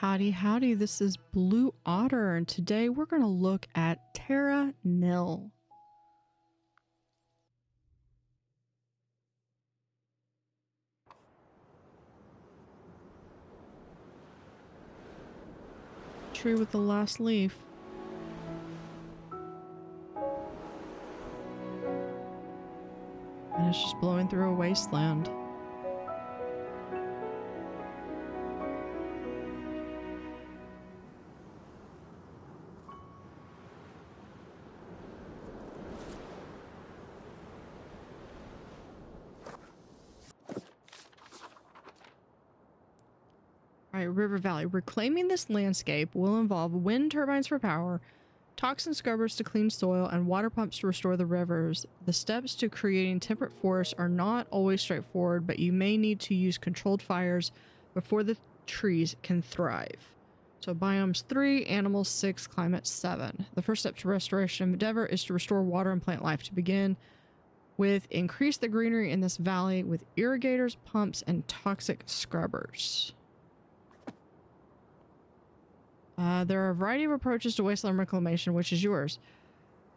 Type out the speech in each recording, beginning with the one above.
Howdy, howdy. This is Blue Otter, and today we're going to look at Terra Nil. Tree with the last leaf. And it's just blowing through a wasteland. Alright, River Valley. Reclaiming this landscape will involve wind turbines for power, toxin scrubbers to clean soil, and water pumps to restore the rivers. The steps to creating temperate forests are not always straightforward, but you may need to use controlled fires before the trees can thrive. So biomes 3, animals 6, climate 7. The first step to restoration endeavor is to restore water and plant life. To begin with, increase the greenery in this valley with irrigators, pumps, and toxic scrubbers. There are a variety of approaches to wasteland reclamation, which is yours.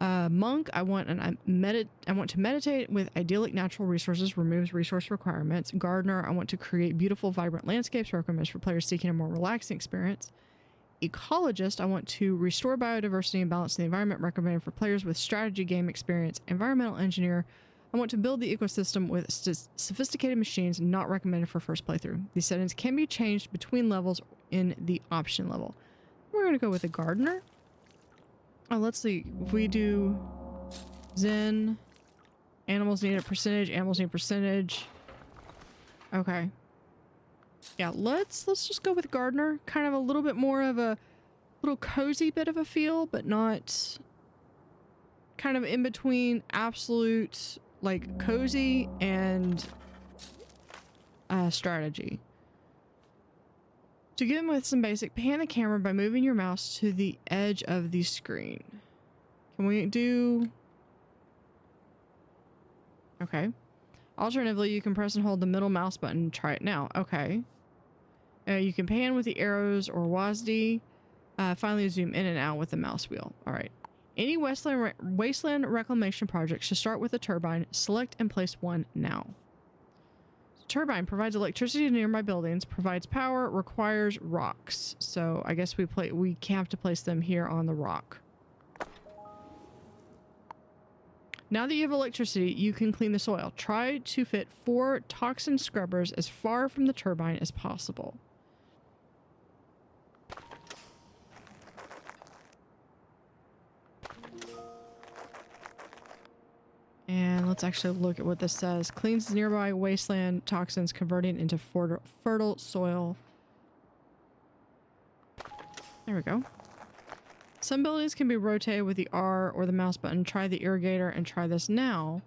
Monk, I want to meditate with idyllic natural resources, removes resource requirements. Gardener, I want to create beautiful, vibrant landscapes, recommends for players seeking a more relaxing experience. Ecologist, I want to restore biodiversity and balance the environment, recommended for players with strategy game experience. Environmental engineer, I want to build the ecosystem with sophisticated machines, not recommended for first playthrough. These settings can be changed between levels in the option level. We're going to go with a gardener. Oh, let's see. If we do Zen, animals need a percentage, animals need a percentage. Okay. Yeah, let's just go with gardener. Kind of a little bit more of a little cozy bit of a feel, but not kind of in between absolute like cozy and strategy. To begin with some basic, pan the camera by moving your mouse to the edge of the screen. Can we do... Okay. Alternatively, you can press and hold the middle mouse button and try it now. Okay. You can pan with the arrows or WASD. Finally, zoom in and out with the mouse wheel. All right. Any wasteland reclamation project should start with a turbine. Select and place one now. Turbine provides electricity to nearby buildings, provides power, requires rocks. So I guess we have to place them here on the rock. Now that you have electricity, you can clean the soil. Try to fit 4 toxin scrubbers as far from the turbine as possible. And let's actually look at what this says. Cleans nearby wasteland toxins, converting into fertile soil. There we go. Some buildings can be rotated with the R or the mouse button. Try the irrigator and try this now.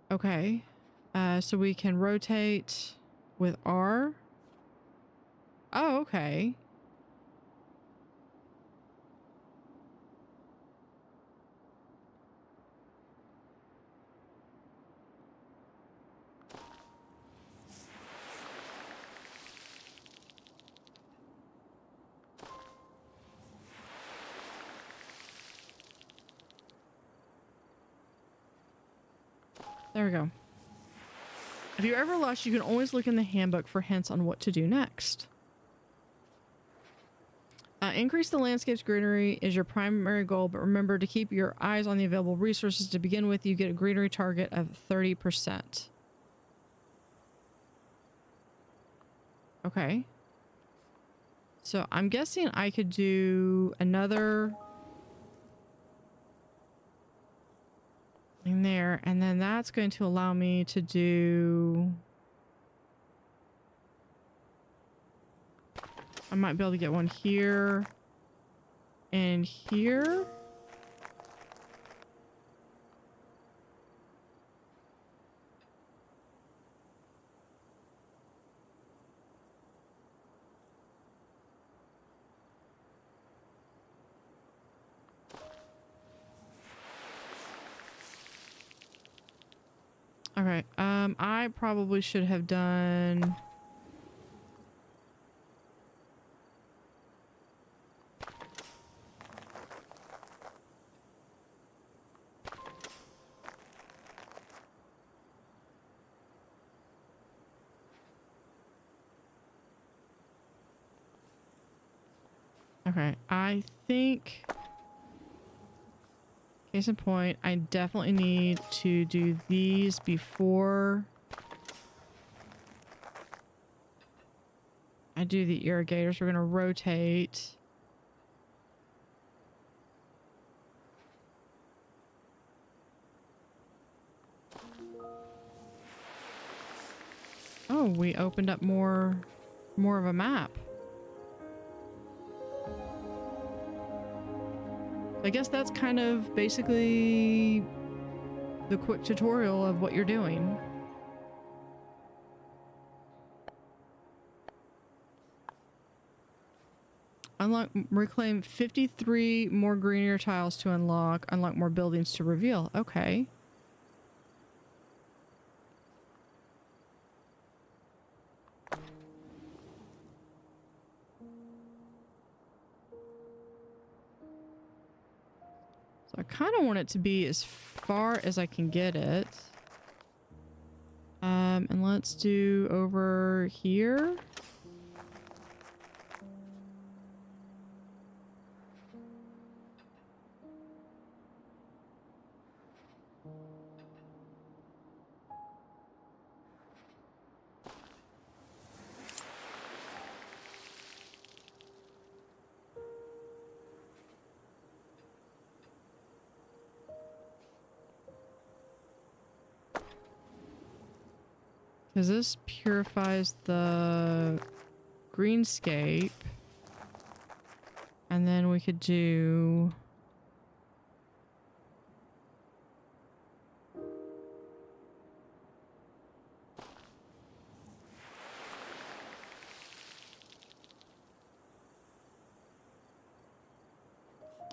Okay. So we can rotate with R. Oh, okay. There we go. If you're ever lost, you can always look in the handbook for hints on what to do next. Increase the landscape's greenery is your primary goal, but remember to keep your eyes on the available resources. To begin with, you get a greenery target of 30%. Okay. So I'm guessing I could do another... in there, and then that's going to allow me to do... I might be able to get one here and here. Okay, I probably should have done... Okay, I think, case in point, I definitely need to do these before I do the irrigators. We're going to rotate. Oh, we opened up more of a map. I guess that's kind of basically the quick tutorial of what you're doing. Unlock, reclaim 53 more greener tiles to unlock. Unlock more buildings to reveal. Okay. So I kind of want it to be as far as I can get it. And let's do over here. Because this purifies the greenscape. And then we could do...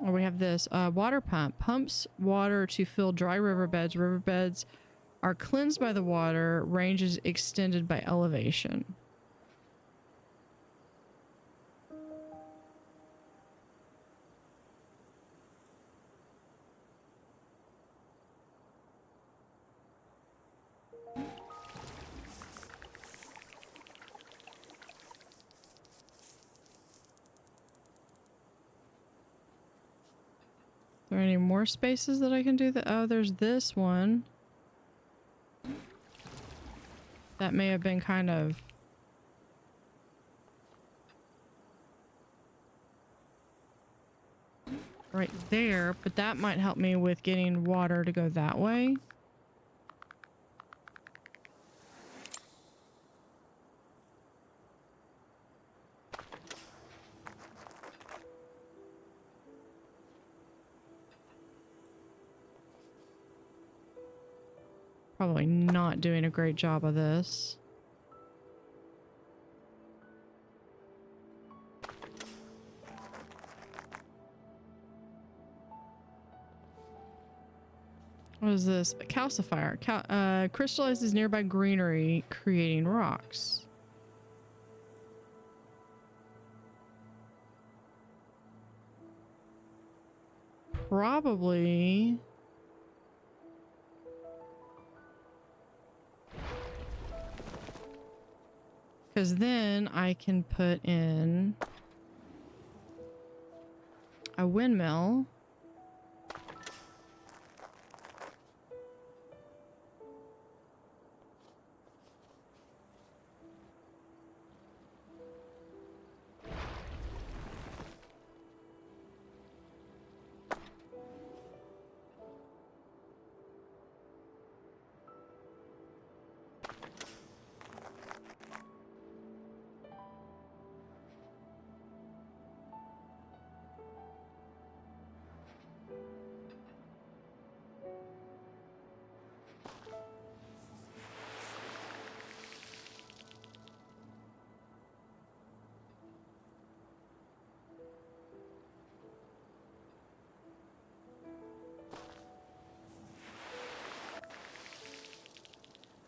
Oh, we have this water pump. Pumps water to fill dry riverbeds. Riverbeds are cleansed by the water. Range is extended by elevation. Are there any more spaces that I can do that? Oh, there's this one. That may have been kind of... right there, but that might help me with getting water to go that way. Probably not doing a great job of this. What is this? A calcifier. Crystallizes nearby greenery, creating rocks. Probably... because then I can put in a windmill.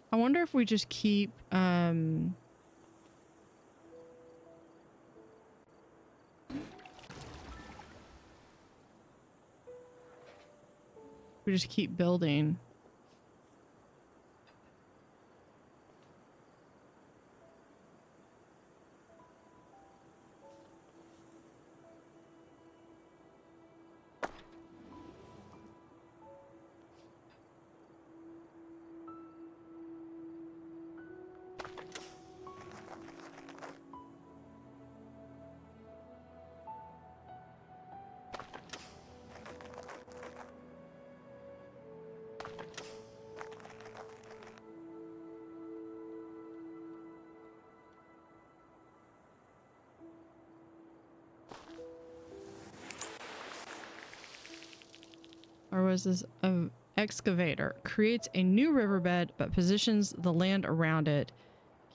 I wonder if we just keep, we just keep building. Or was this a excavator? Creates a new riverbed, but positions the land around it.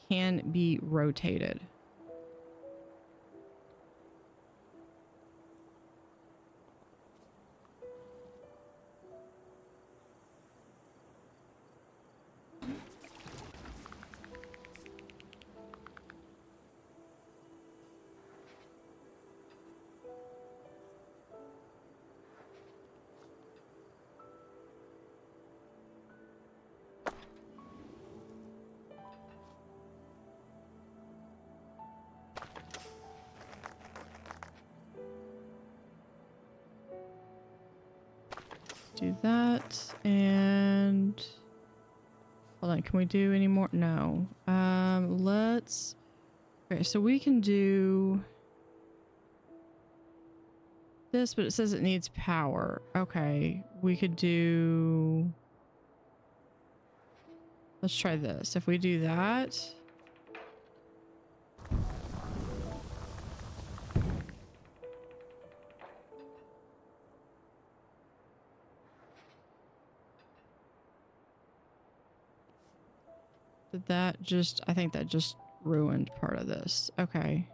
Can be rotated. Do that, and hold on, can we do any more? No. Let's, okay, so we can do this, but it says it needs power. Okay, we could do, let's try this. If we do that, did that just, I think that just ruined part of this. Okay.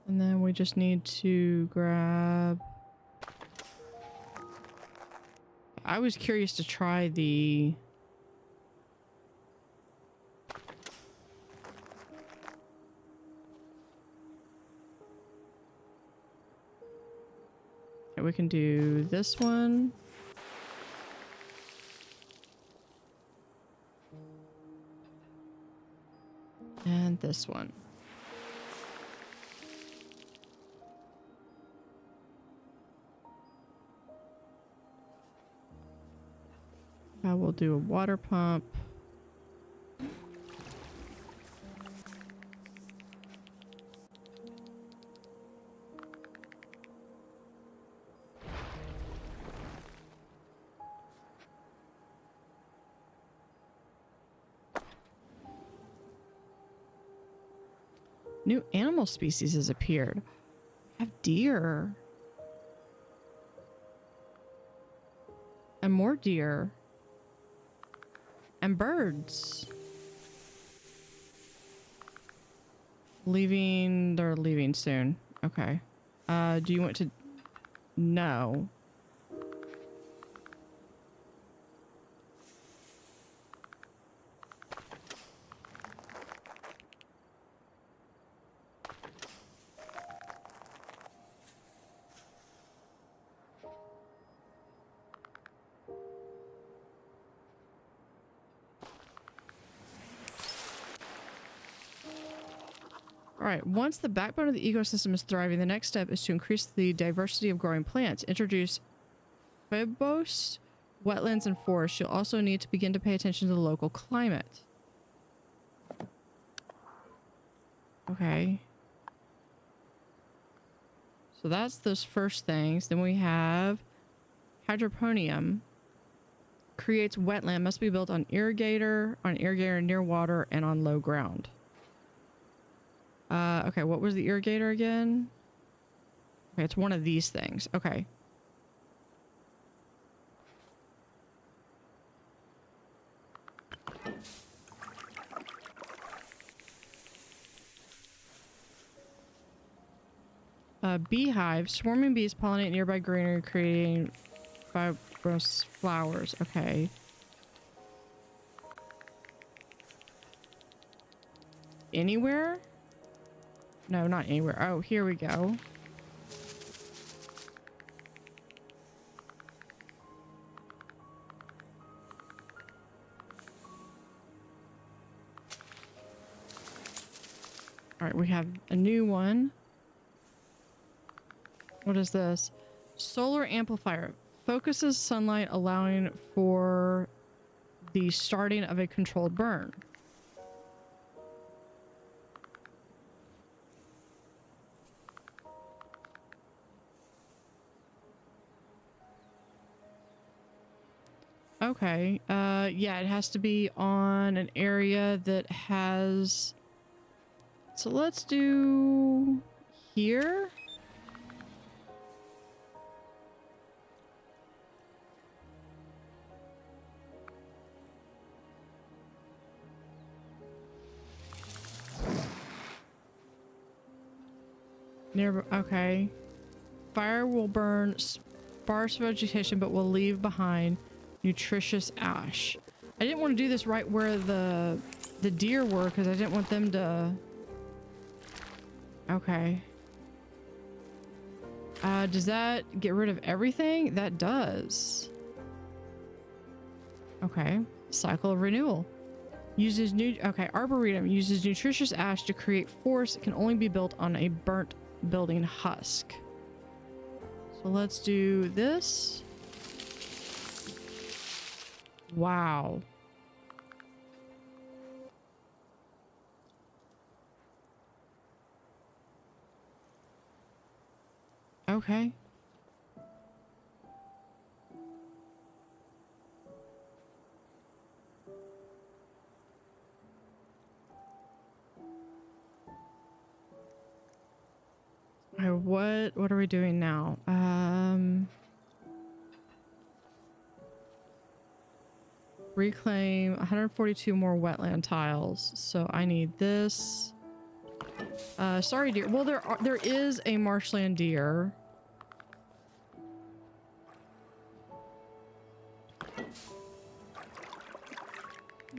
And then we just need to grab, I was curious to try the, okay, we can do this one. And this one. I will do a water pump. New animal species has appeared. I have deer. And more deer. And birds. Leaving, they're leaving soon. Okay. Do you want to? No. All right, once the backbone of the ecosystem is thriving, the next step is to increase the diversity of growing plants. Introduce phibos, wetlands, and forests. You'll also need to begin to pay attention to the local climate. Okay. So that's those first things. Then we have hydroponium. Creates wetland. Must be built on irrigator near water, and on low ground. Okay, what was the irrigator again? Okay, it's one of these things. Okay. Beehive. Swarming bees pollinate nearby greenery, creating fibrous flowers. Okay. Anywhere? No, not anywhere. Oh, here we go. All right, we have a new one. What is this? Solar amplifier. Focuses sunlight, allowing for the starting of a controlled burn. Okay. Yeah, it has to be on an area that has... So let's do here. Near, okay. Fire will burn sparse vegetation, but will leave behind nutritious ash. I didn't want to do this right where the deer were because I didn't want them to... Okay. Does that get rid of everything? That does. Okay. Cycle of renewal. Uses new... Okay. Arboretum uses nutritious ash to create force. It can only be built on a burnt building husk. So let's do this. Wow. Okay. What are we doing now? Reclaim 142 more wetland tiles. So I need this. Sorry, deer. Well, there is a marshland deer.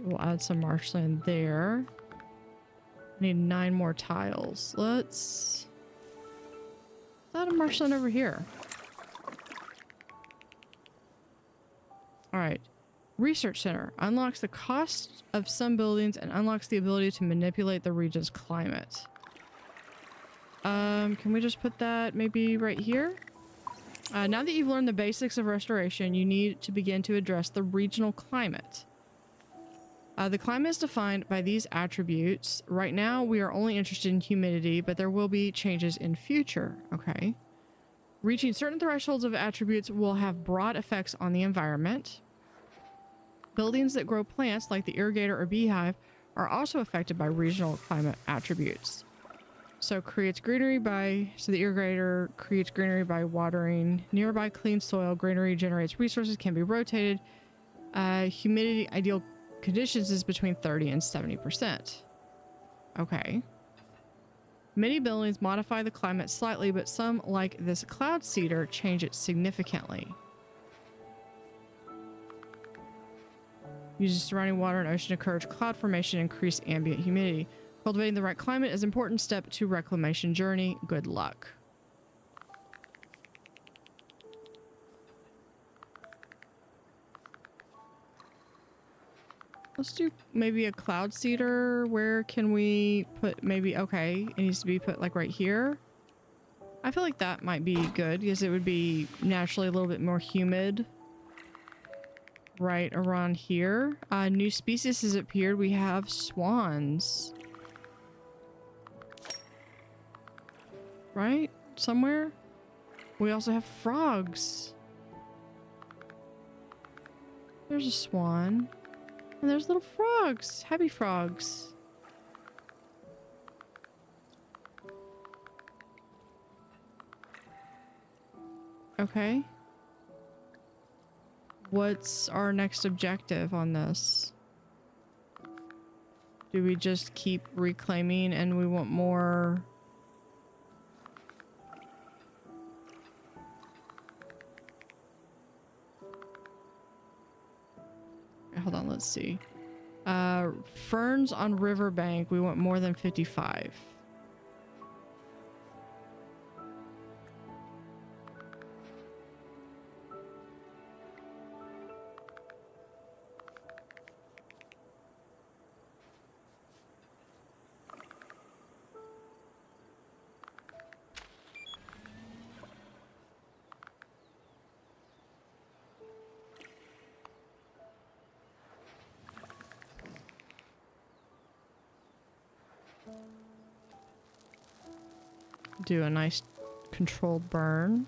We'll add some marshland there. I need 9 more tiles. Let's add a marshland over here. All right. Research Center unlocks the cost of some buildings and unlocks the ability to manipulate the region's climate. Can we just put that maybe right here? Now that you've learned the basics of restoration, you need to begin to address the regional climate. The climate is defined by these attributes. Right now, we are only interested in humidity, but there will be changes in future. Okay. Reaching certain thresholds of attributes will have broad effects on the environment. Buildings that grow plants like the irrigator or beehive are also affected by regional climate attributes. So the irrigator creates greenery by watering nearby clean soil. Greenery generates resources, can be rotated. Humidity ideal conditions is between 30 and 70%. Okay. Many buildings modify the climate slightly, but some, like this cloud cedar, change it significantly. Uses surrounding water and ocean to encourage cloud formation and increase ambient humidity. Cultivating the right climate is an important step to reclamation journey. Good luck. Let's do maybe a cloud cedar. Where can we put maybe... Okay, it needs to be put like right here. I feel like that might be good because it would be naturally a little bit more humid. Right around here. New species has appeared. We have swans. Right? Somewhere? We also have frogs. There's a swan. And there's little frogs. Happy frogs. Okay. What's our next objective on this? Do we just keep reclaiming and we want more? Hold on, let's see. Ferns on riverbank, we want more than 55. Do a nice controlled burn.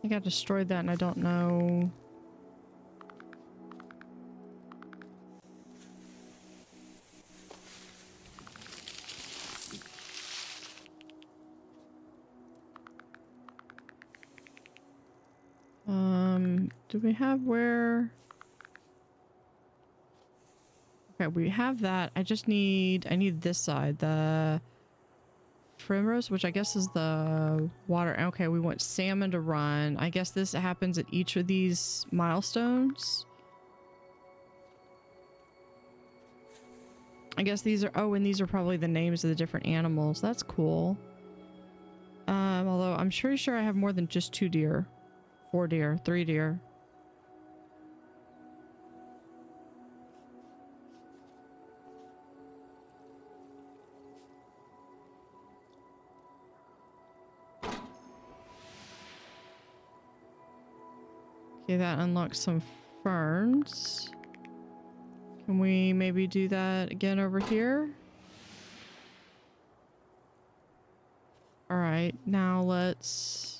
I think I destroyed that and I don't know. Do we have where? Okay, we have that. I need this side, the primrose, which I guess is the water. Okay, we want salmon to run. I guess this happens at each of these milestones. I guess these are, oh, and these are probably the names of the different animals. That's cool. Although I'm pretty sure I have more than just 2 deer, 4 deer, 3 deer. Okay, that unlocks some ferns. Can we maybe do that again over here? All right, now let's...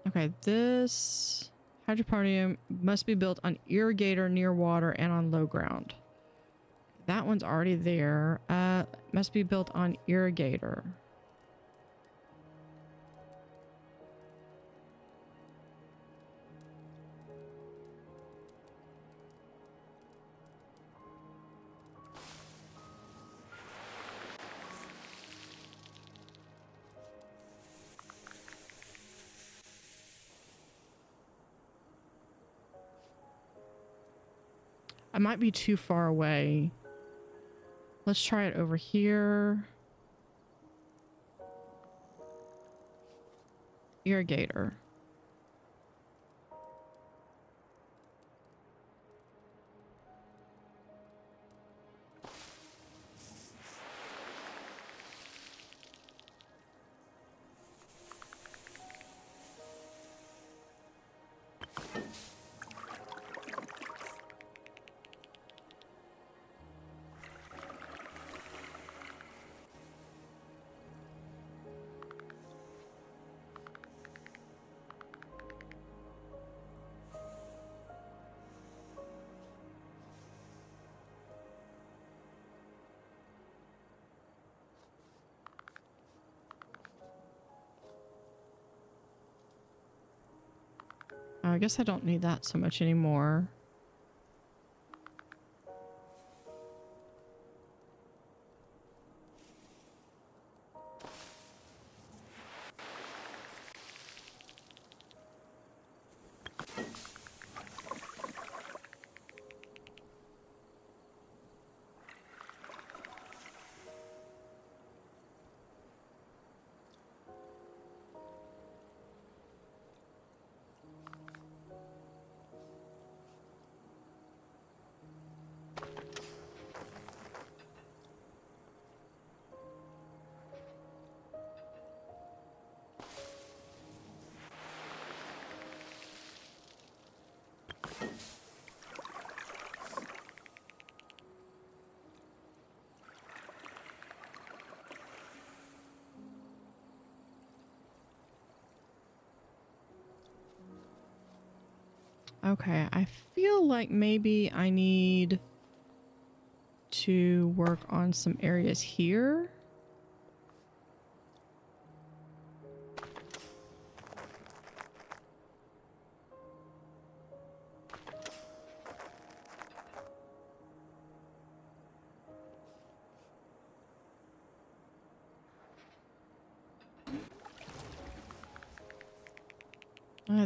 Okay, this hydroponium must be built on irrigator near water and on low ground. That one's already there. Must be built on irrigator. I might be too far away. Let's try it over here. Irrigator. I guess I don't need that so much anymore. Okay, I feel like maybe I need to work on some areas here.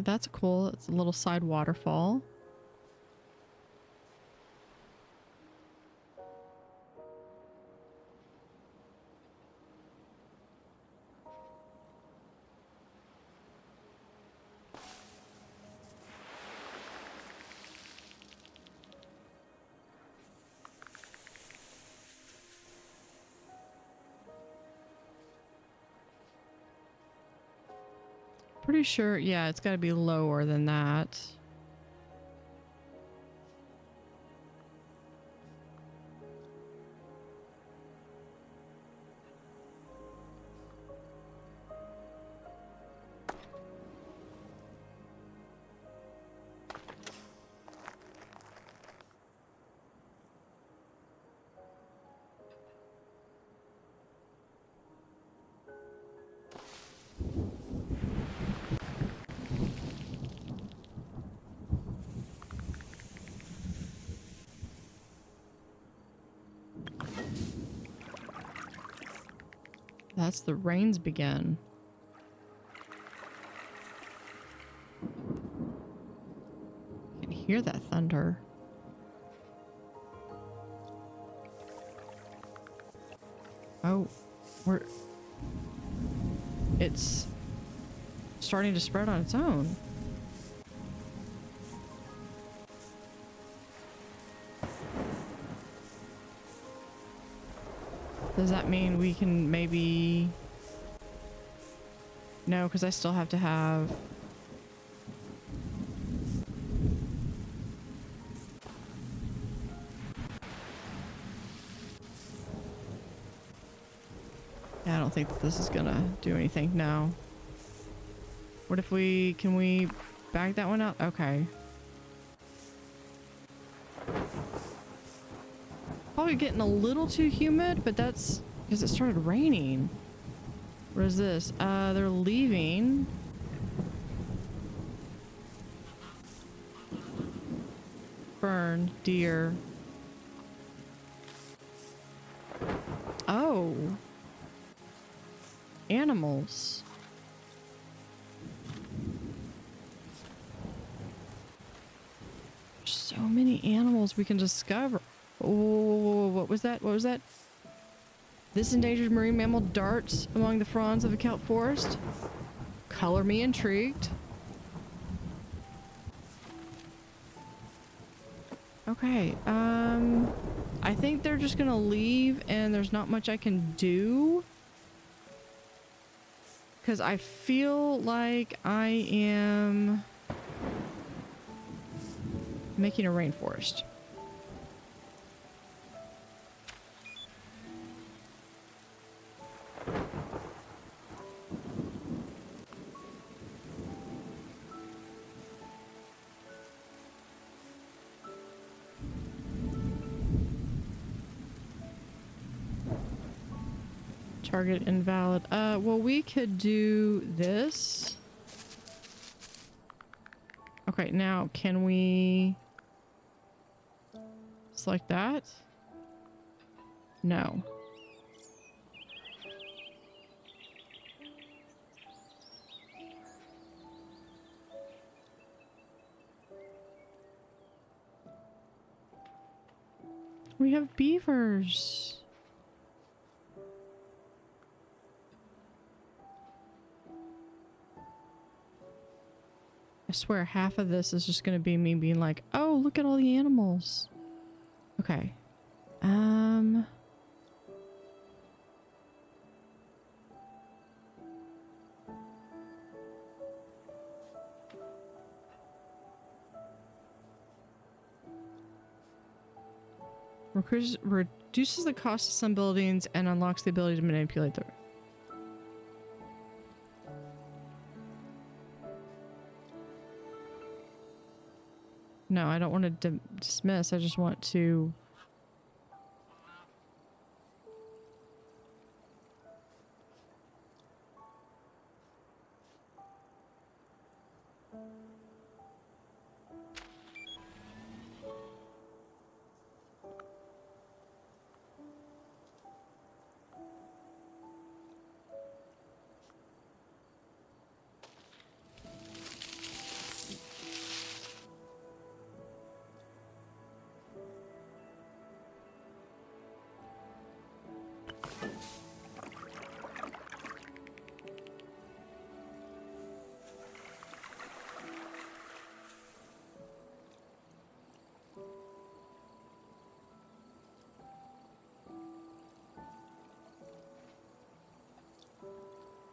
That's cool. It's a little side waterfall. Pretty sure, yeah, it's got to be lower than that. That's the rains begin. I can hear that thunder. Oh, it's starting to spread on its own. Does that mean we can maybe... No, because I still have to have... Yeah, I don't think that this is gonna do anything now. What if we... Can we bag that one out? Okay. Probably getting a little too humid, but that's because it started raining. What is this? They're leaving. Burn, deer. Oh. Animals. So many animals we can discover. Oh, what was that? What was that? This endangered marine mammal darts among the fronds of a kelp forest. Color me intrigued. Okay, I think they're just gonna leave and there's not much I can do. Because I feel like I am making a rainforest. Target invalid. Well, we could do this. Okay, now can we select that? No. We have beavers. I swear half of this is just going to be me being like, oh, look at all the animals. Okay. Reduces the cost of some buildings and unlocks the ability to manipulate them. No, I don't want to dismiss. I just want to...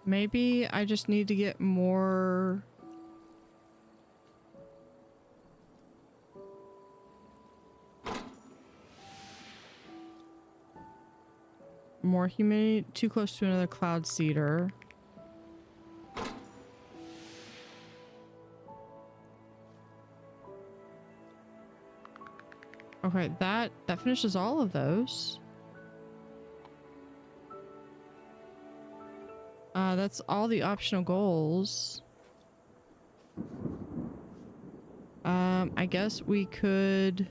Maybe I just need to get more... more humidity. Too close to another cloud seeder. Okay, that finishes all of those. That's all the optional goals. I guess we could...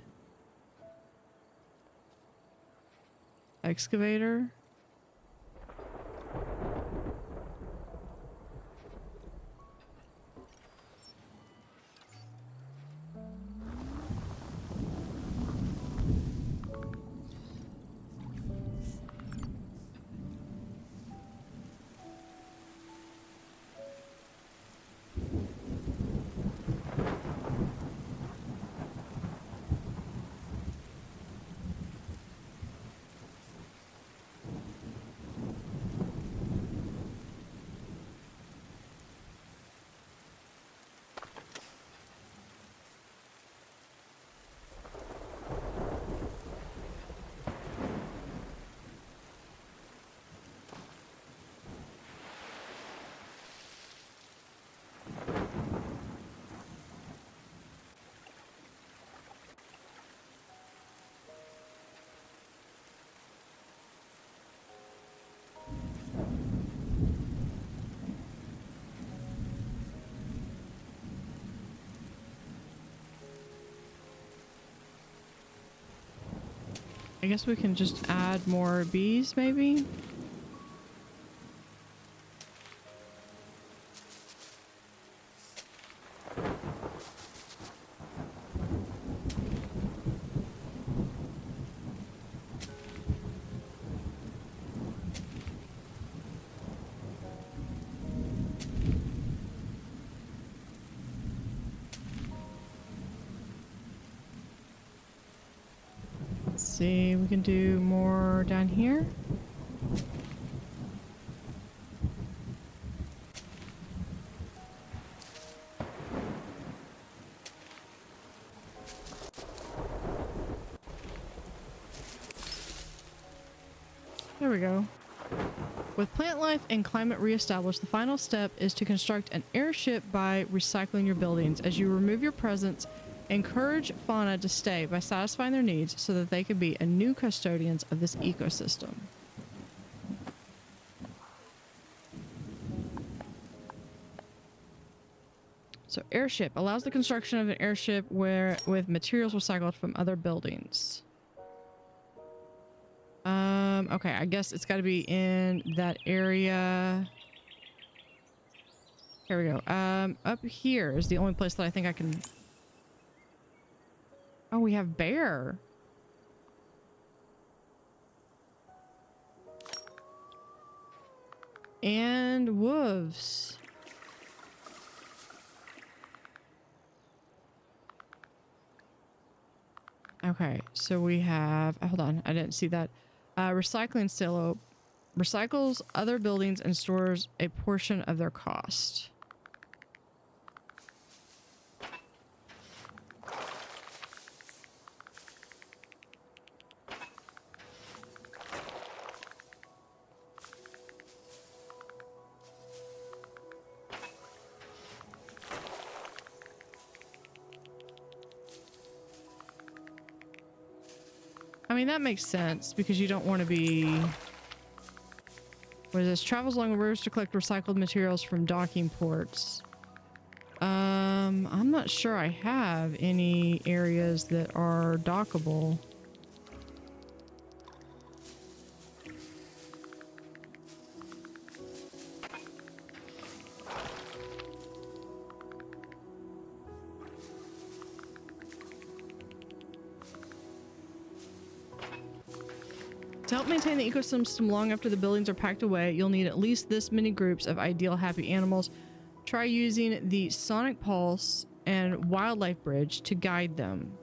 excavator. I guess we can just add more bees, maybe? See, we can do more down here. There we go. With plant life and climate reestablished, the final step is to construct an airship by recycling your buildings. As you remove your presence, encourage fauna to stay by satisfying their needs so that they can be a new custodians of this ecosystem. So airship allows the construction of an airship with materials recycled from other buildings. Okay, I guess it's got to be in that area. Here we go. Up here is the only place that I think I can... Oh, we have bear. And wolves. Okay, so we have... hold on, I didn't see that. Recycling silo recycles other buildings and stores a portion of their cost. mean, that makes sense because you don't want to be... What is this? Travels along the rivers to collect recycled materials from docking ports. I'm not sure I have any areas that are dockable. To help maintain the ecosystem long after the buildings are packed away, you'll need at least this many groups of ideal happy animals. Try using the Sonic Pulse and Wildlife Bridge to guide them.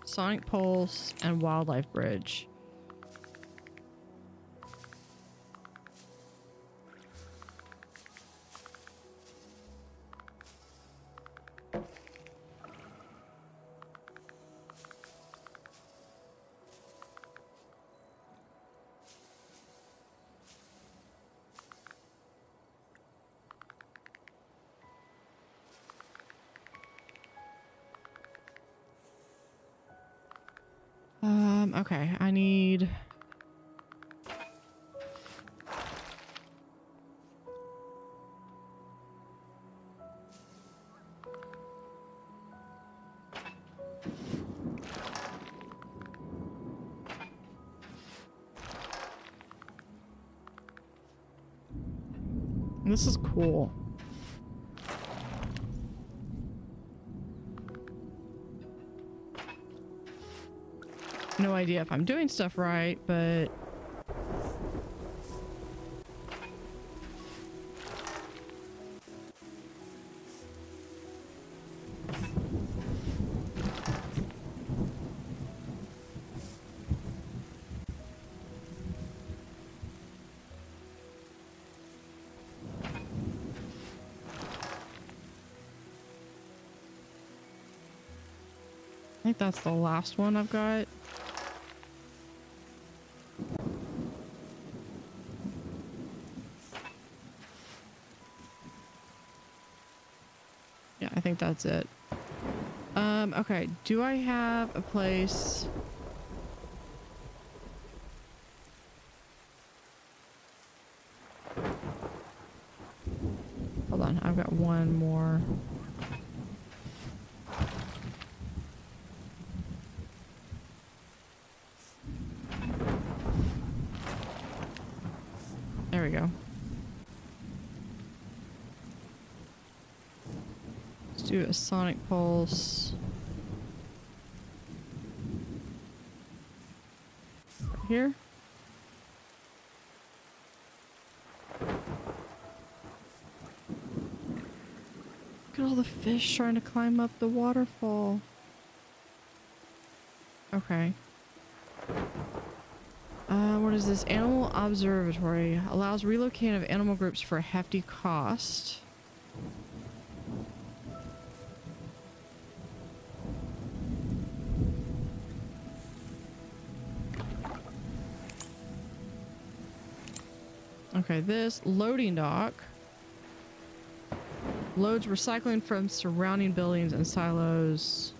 Sonic Pulse and Wildlife Bridge. Okay, I need... This is cool. No idea if I'm doing stuff right, but... I think that's the last one I've got. Yeah, I think that's it. Okay, do I have a place? Hold on, I've got one more. There we go. Let's do a Sonic Pulse. Right here. Look at all the fish trying to climb up the waterfall. Okay. What is this? Animal Observatory. Allows relocating of animal groups for a hefty cost. Okay, this loading dock loads recycling from surrounding buildings and silos.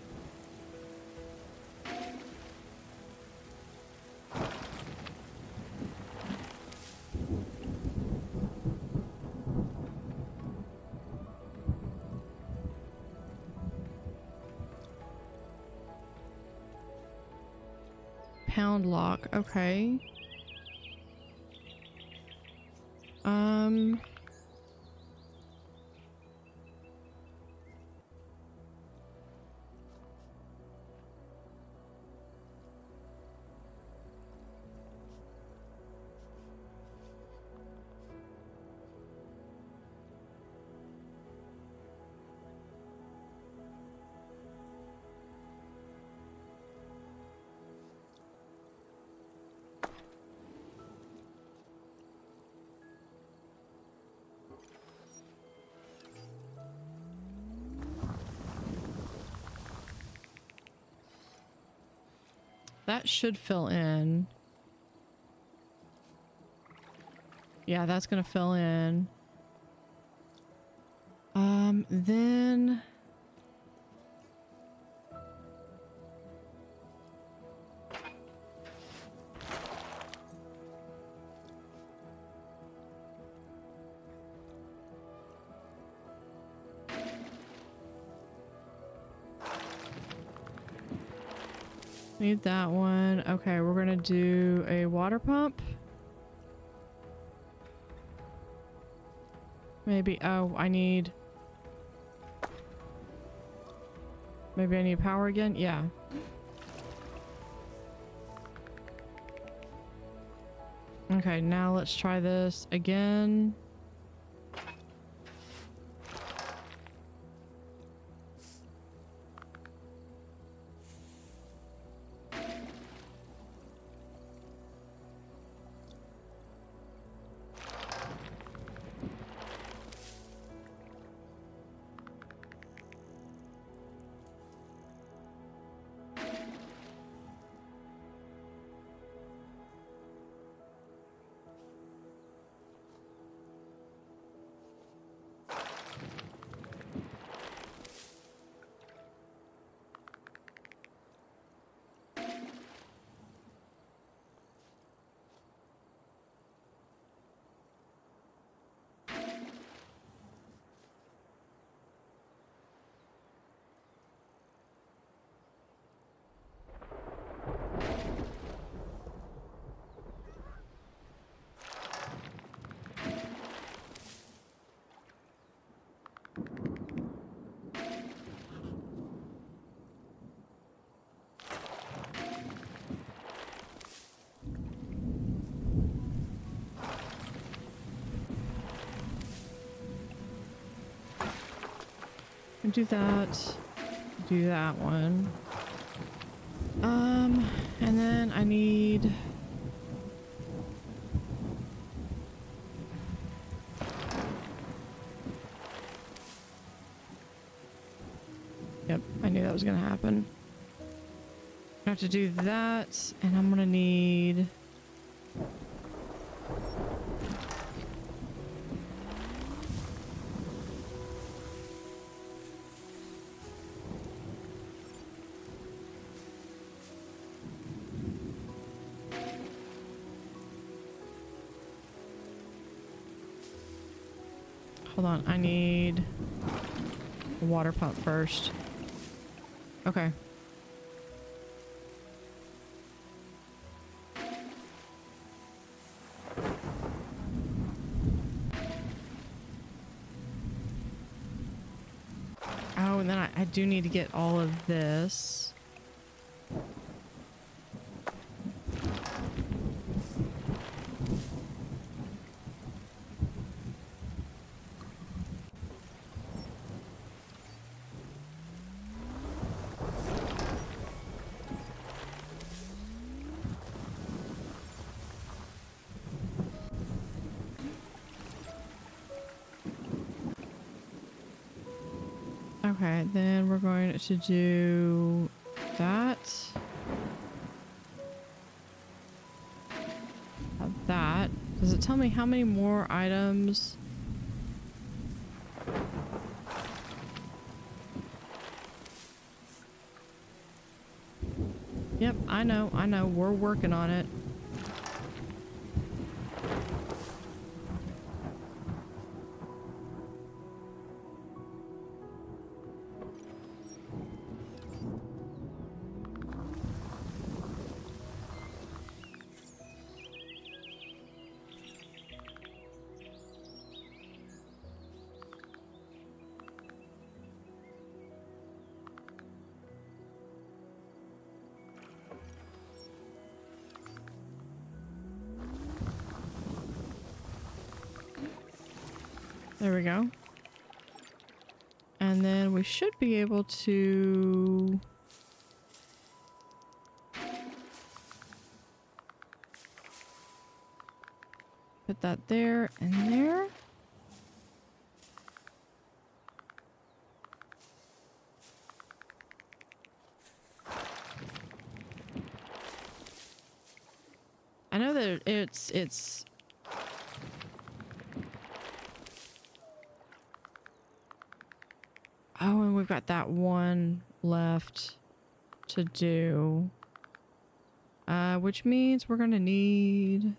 Pound lock, okay. That should fill in. Yeah, that's gonna fill in. Then Need that one. Okay, we're gonna do a water pump. Maybe, oh, maybe I need power again? Yeah. Okay, now let's try this again. Do that. Do that one. And then I need... Yep, I knew that was gonna happen. I have to do that, and I'm gonna need... Hold on, I need a water pump first. Okay. Oh, and then I do need to get all of this. Okay, then we're going to do that. That. Does it tell me how many more items? Yep, I know. We're working on it. There we go. And then we should be able to... put that there and there. I know that it's oh, and we've got that one left to do. Which means we're gonna need...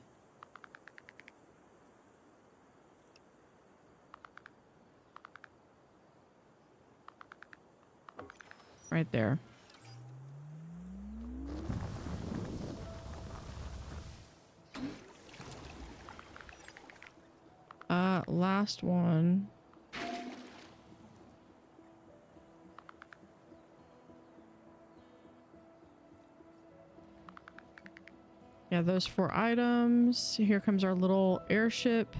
right there. Last one. Yeah, those 4 items. Here comes our little airship.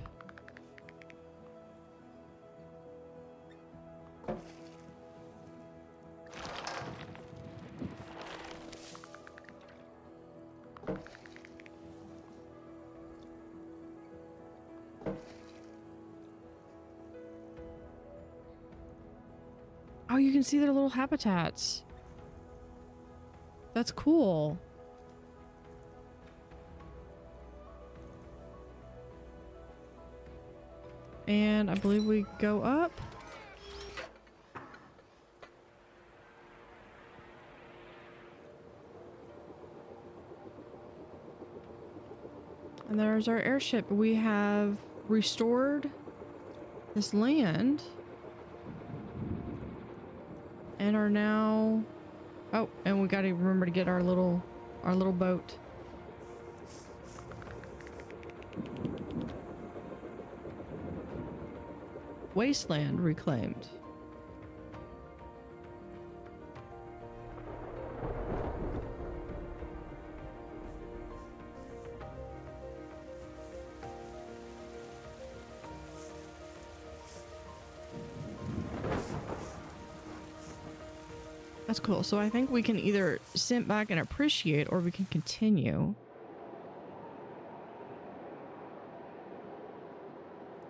Oh, you can see their little habitats. That's cool. And I believe we go up. And there's our airship. We have restored this land. And are now... Oh, and we gotta remember to get our little boat. Wasteland reclaimed. That's cool. So I think we can either sit back and appreciate, or we can continue.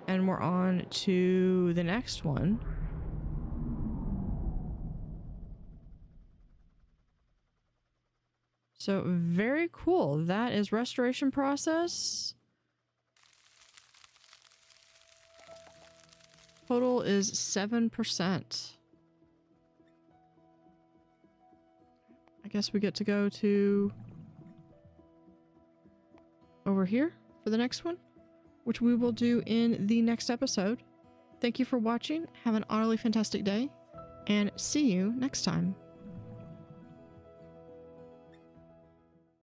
And we're on to the next one. So very cool. That is restoration process. Total is 7%. I guess we get to go to over here for the next one, which we will do in the next episode. Thank you for watching. Have an utterly fantastic day, and see you next time.